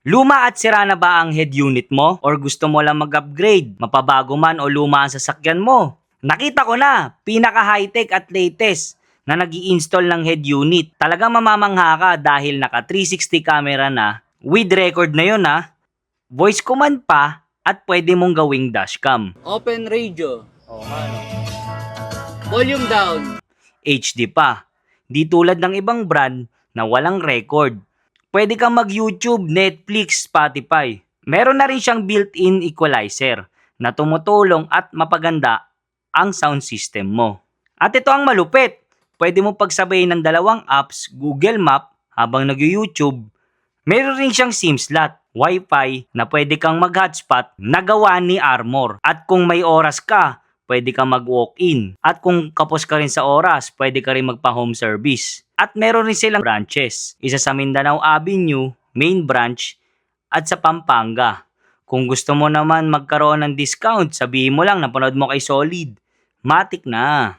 Luma at sira na ba ang head unit mo? Or gusto mo lang mag-upgrade? Mapabago man o luma ang sasakyan mo? Nakita ko na, pinaka high-tech at latest na nag-i-install ng head unit. Talagang mamamangha ka dahil naka 360 camera na, with record na yun voice command pa, at pwede mong gawing dashcam. Open radio. Volume down. HD pa. Di tulad ng ibang brand na walang record. Pwede kang mag-YouTube, Netflix, Spotify. Meron na rin siyang built-in equalizer na tumutulong at mapaganda ang sound system mo. At ito ang malupit. Pwede mo pagsabayin ng dalawang apps, Google Map, habang nag-YouTube. Meron rin siyang SIM slot, Wi-Fi, na pwede kang mag-hotspot na gawa ni Armor. At kung may oras ka, pwede kang mag-walk-in. At kung kapos ka rin sa oras, pwede ka rin magpa-home service. At meron rin silang branches. Isa sa Mindanao Avenue, main branch, at sa Pampanga. Kung gusto mo naman magkaroon ng discount, sabihin mo lang napanood mo kay Solid. Matik na.